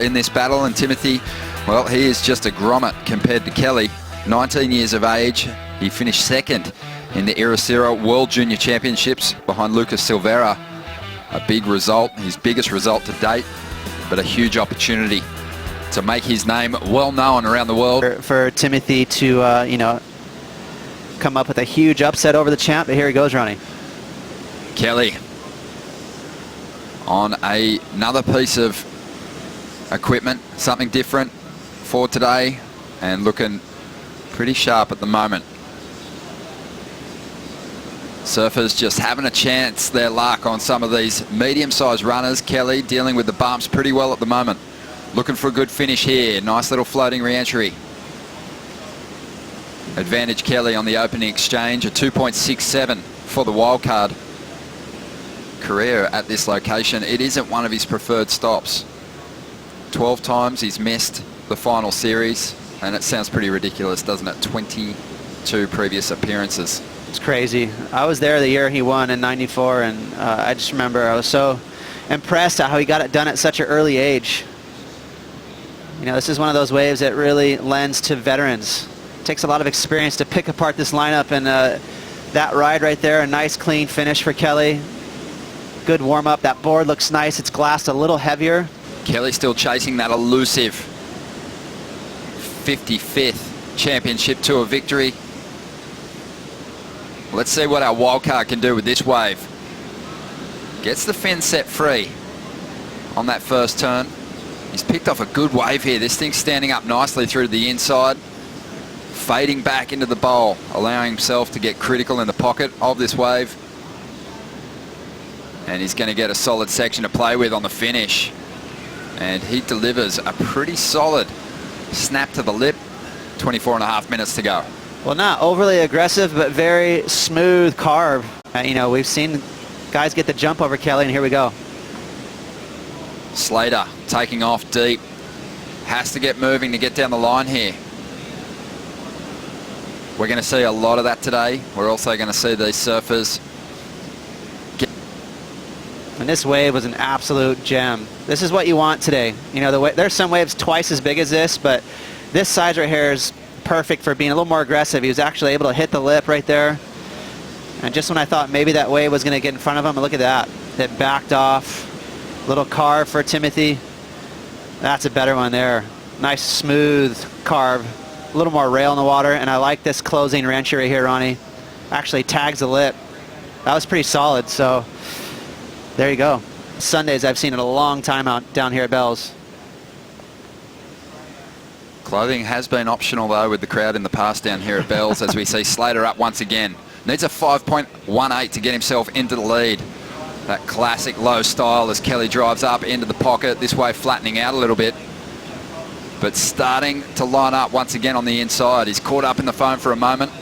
in this battle, and Timothee, well, he is just a grommet compared to Kelly. 19 years of age, he finished second in the Erosera World Junior Championships behind Lucas Silveira. A big result, his biggest result to date, but a huge opportunity to make his name well known around the world. For Timothee to, you know, come up with a huge upset over the champ, but here he goes, Ronnie. Kelly on another piece of equipment, something different for today, and looking pretty sharp at the moment. Surfers just having a chance their luck on some of these medium-sized runners. Kelly dealing with the bumps pretty well at the moment. Looking for a good finish here. Nice little floating re-entry. Advantage Kelly on the opening exchange, a 2.67 for the wildcard. Career at this location. It isn't one of his preferred stops. 12 times he's missed the final series, and it sounds pretty ridiculous, doesn't it? 22 previous appearances. It's crazy. I was there the year he won in '94, and I just remember I was so impressed at how he got it done at such an early age. You know, this is one of those waves that really lends to veterans. It takes a lot of experience to pick apart this lineup, and that ride right there, a nice clean finish for Kelly. Good warm-up. That board looks nice. It's glassed a little heavier. Kelly still chasing that elusive 55th championship tour victory. Let's see what our wildcard can do with this wave. Gets the fin set free on that first turn. He's picked off a good wave here. This thing's standing up nicely through to the inside, fading back into the bowl, allowing himself to get critical in the pocket of this wave. And he's going to get a solid section to play with on the finish. And he delivers a pretty solid snap to the lip. 24.5 minutes to go. Well, not overly aggressive, but very smooth carve. You know, we've seen guys get the jump over Kelly, and here we go. Slater taking off deep. Has to get moving to get down the line here. We're going to see a lot of that today. We're also going to see these surfers. And this wave was an absolute gem. This is what you want today. You know, there's some waves twice as big as this, but this size right here is perfect for being a little more aggressive. He was actually able to hit the lip right there. And just when I thought maybe that wave was going to get in front of him, look at that. It backed off. Little carve for Timothee. That's a better one there. Nice smooth carve. A little more rail in the water. And I like this closing wrench right here, Ronnie. Actually tags the lip. That was pretty solid. So there you go. Sundays I've seen it a long time out down here at Bell's. Clothing has been optional though with the crowd in the past down here at Bell's as we see Slater up once again. Needs a 5.18 to get himself into the lead. That classic low style as Kelly drives up into the pocket. This wave flattening out a little bit, but starting to line up once again on the inside. He's caught up in the foam for a moment,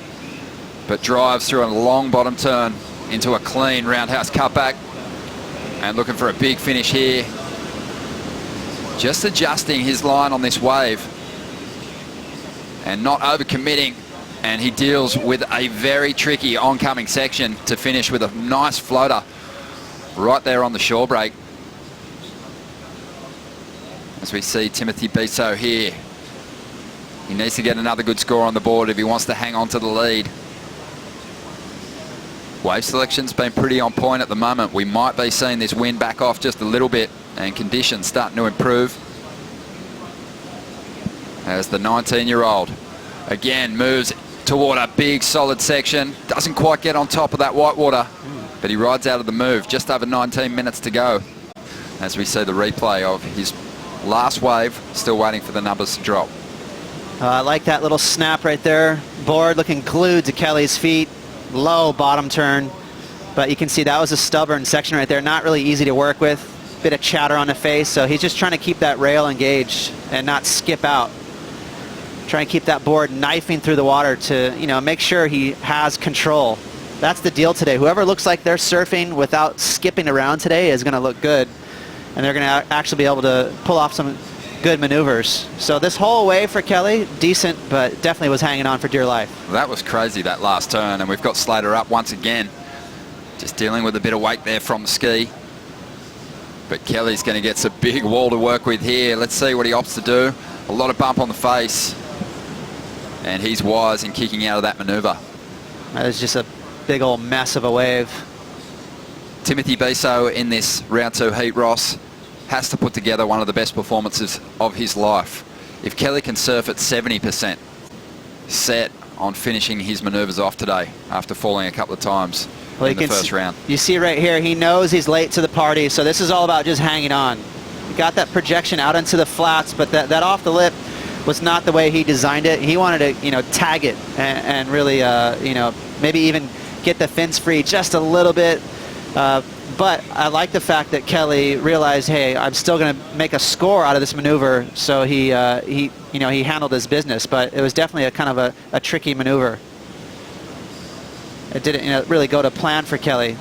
but drives through a long bottom turn into a clean roundhouse cutback and looking for a big finish here. Just adjusting his line on this wave and not overcommitting, and he deals with a very tricky oncoming section to finish with a nice floater right there on the shore break. As we see Timothee Bisso here, he needs to get another good score on the board if he wants to hang on to the lead. Wave selection's been pretty on point at the moment. We might be seeing this wind back off just a little bit and conditions starting to improve. As the 19-year-old again moves toward a big solid section. Doesn't quite get on top of that whitewater, but he rides out of the move. Just over 19 minutes to go as we see the replay of his last wave. Still waiting for the numbers to drop. I like that little snap right there. Board looking glued to Kelly's feet. Low bottom turn, but you can see that was a stubborn section right there. Not really easy to work with. Bit of chatter on the face, so he's just trying to keep that rail engaged and not skip out. Trying to keep that board knifing through the water to, you know, make sure he has control. That's the deal today. Whoever looks like they're surfing without skipping around today is going to look good, and they're going to actually be able to pull off some good maneuvers. So this whole wave for Kelly, decent, but definitely was hanging on for dear life. That was crazy, that last turn, and we've got Slater up once again. Just dealing with a bit of weight there from the ski. But Kelly's going to get some big wall to work with here. Let's see what he opts to do. A lot of bump on the face. And he's wise in kicking out of that maneuver. That was just a big old mess of a wave. Timothee Bisso in this round 2 heat, Ross, has to put together one of the best performances of his life. If Kelly can surf at 70%, set on finishing his maneuvers off today after falling a couple of times in the first round. You see right here, he knows he's late to the party, so this is all about just hanging on. He got that projection out into the flats, but that off the lip was not the way he designed it. He wanted to, you know, tag it and really, you know, maybe even get the fins free just a little bit. But I like the fact that Kelly realized, hey, I'm still going to make a score out of this maneuver. So he handled his business. But it was definitely a kind of a tricky maneuver. It didn't really go to plan for Kelly,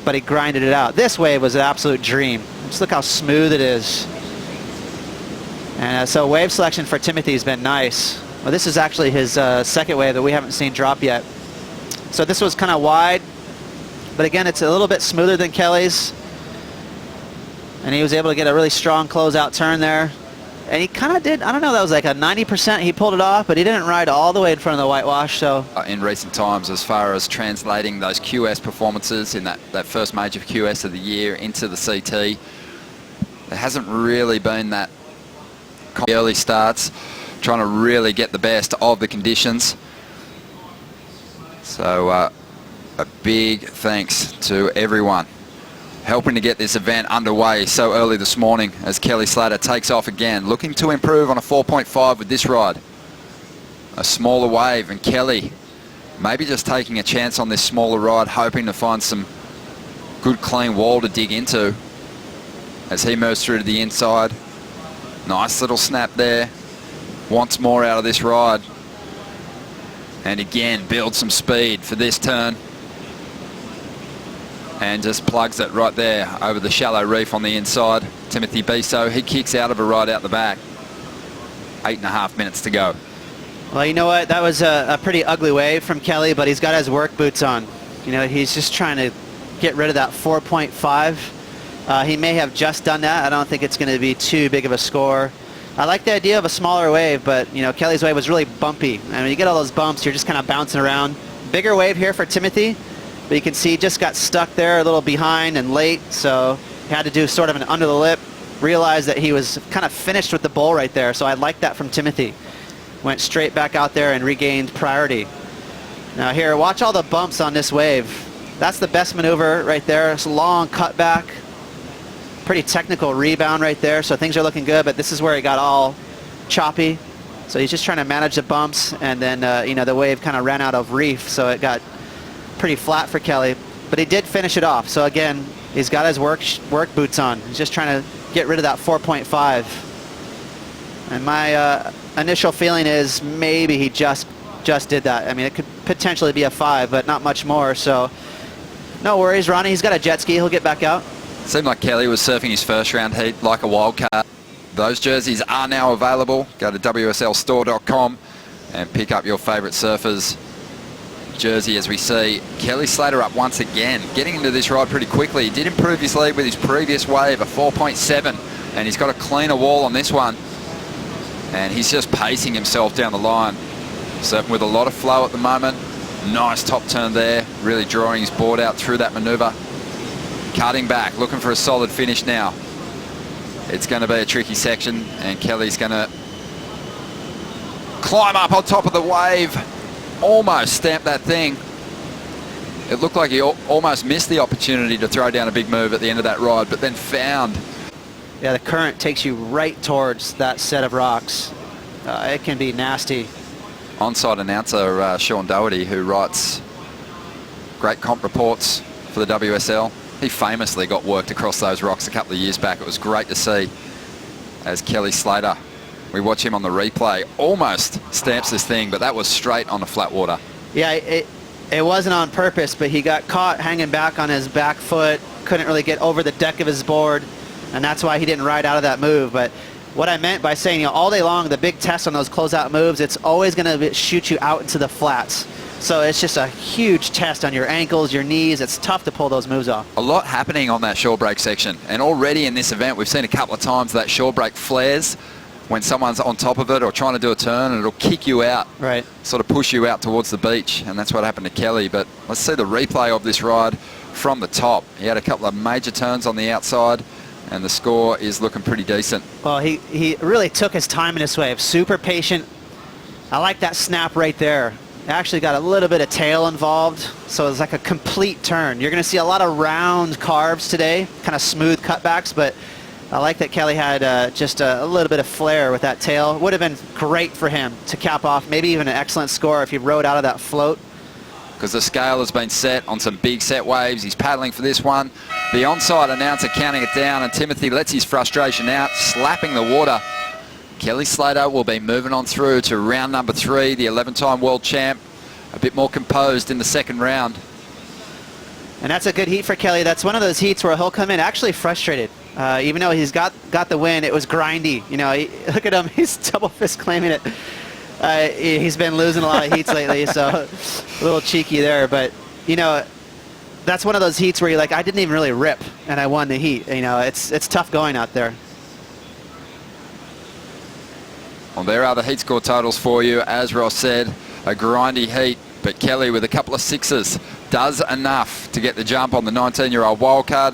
but he grinded it out. This wave was an absolute dream. Just look how smooth it is. And so wave selection for Timothee has been nice. Well, this is actually his second wave that we haven't seen drop yet. So this was kind of wide, but again, it's a little bit smoother than Kelly's. And he was able to get a really strong closeout turn there. And he kind of did, I don't know, that was like a 90% he pulled it off, but he didn't ride all the way in front of the whitewash. So in recent times, as far as translating those QS performances in that first major QS of the year into the CT, there hasn't really been that early starts, trying to really get the best of the conditions. So a big thanks to everyone helping to get this event underway so early this morning as Kelly Slater takes off again, looking to improve on a 4.5 with this ride. A smaller wave, and Kelly maybe just taking a chance on this smaller ride, hoping to find some good clean wall to dig into as he moves through to the inside. Nice little snap there. Wants more out of this ride. And again, builds some speed for this turn. And just plugs it right there over the shallow reef on the inside. Timothee Bisso, he kicks out of a ride out the back. 8.5 minutes to go. Well, you know what? That was a pretty ugly wave from Kelly, but he's got his work boots on. You know, he's just trying to get rid of that 4.5. He may have just done that. I don't think it's going to be too big of a score. I like the idea of a smaller wave, but, you know, Kelly's wave was really bumpy. And when you get all those bumps, you're just kind of bouncing around. Bigger wave here for Timothee. But you can see he just got stuck there a little behind and late, so he had to do sort of an under the lip. Realized that he was kind of finished with the bowl right there, so I like that from Timothee. Went straight back out there and regained priority. Now here, watch all the bumps on this wave. That's the best maneuver right there. It's a long cutback. Pretty technical rebound right there, so things are looking good, but this is where it got all choppy. So he's just trying to manage the bumps, and then, you know, the wave kind of ran out of reef, so it got pretty flat for Kelly, but he did finish it off. So again, he's got his work boots on. He's just trying to get rid of that 4.5. And my initial feeling is maybe he just did that. I mean, it could potentially be a 5, but not much more. So no worries, Ronnie. He's got a jet ski. He'll get back out. Seemed like Kelly was surfing his first round heat like a wildcard. Those jerseys are now available. Go to wslstore.com and pick up your favourite surfers jersey. As we see Kelly Slater up once again, getting into this ride pretty quickly. He did improve his lead with his previous wave, a 4.7, and he's got a cleaner wall on this one. And he's just pacing himself down the line. Surfing with a lot of flow at the moment. Nice top turn there, really drawing his board out through that maneuver. Cutting back, looking for a solid finish now. It's going to be a tricky section, and Kelly's going to climb up on top of the wave. Almost stamped that thing. It looked like he almost missed the opportunity to throw down a big move at the end of that ride, but then found. Yeah, the current takes you right towards that set of rocks. It can be nasty. On-site announcer Sean Doherty, who writes great comp reports for the WSL, he famously got worked across those rocks a couple of years back. It was great to see as Kelly Slater, we watch him on the replay, almost stamps this thing, but that was straight on the flat water. Yeah, it wasn't on purpose, but he got caught hanging back on his back foot, couldn't really get over the deck of his board, and that's why he didn't ride out of that move. But what I meant by saying, you know, all day long, the big test on those closeout moves, it's always going to shoot you out into the flats. So it's just a huge test on your ankles, your knees. It's tough to pull those moves off. A lot happening on that shore break section. And already in this event, we've seen a couple of times that shore break flares when someone's on top of it or trying to do a turn, and it'll kick you out. Right. Sort of push you out towards the beach. And that's what happened to Kelly. But let's see the replay of this ride from the top. He had a couple of major turns on the outside, and the score is looking pretty decent. Well, he really took his time in this wave. Super patient. I like that snap right there. Actually got a little bit of tail involved, so it's like a complete turn. You're going to see a lot of round carves today, kind of smooth cutbacks, but I like that Kelly had just a little bit of flair with that tail. Would have been great for him to cap off, maybe even an excellent score if he rode out of that float. Because the scale has been set on some big set waves. He's paddling for this one. The onside announcer counting it down, and Timothy lets his frustration out, slapping the water. Kelly Slater will be moving on through to round number 3, the 11-time world champ. A bit more composed in the second round. And that's a good heat for Kelly. That's one of those heats where he'll come in actually frustrated. Even though he's got the win, it was grindy. You know, look at him. He's double fist claiming it. He's been losing a lot of heats lately, so a little cheeky there. But, you know, that's one of those heats where you're like, I didn't even really rip, and I won the heat. You know, it's tough going out there. Well, there are the heat score totals for you. As Ross said, a grindy heat, but Kelly with a couple of sixes does enough to get the jump on the 19-year-old wildcard.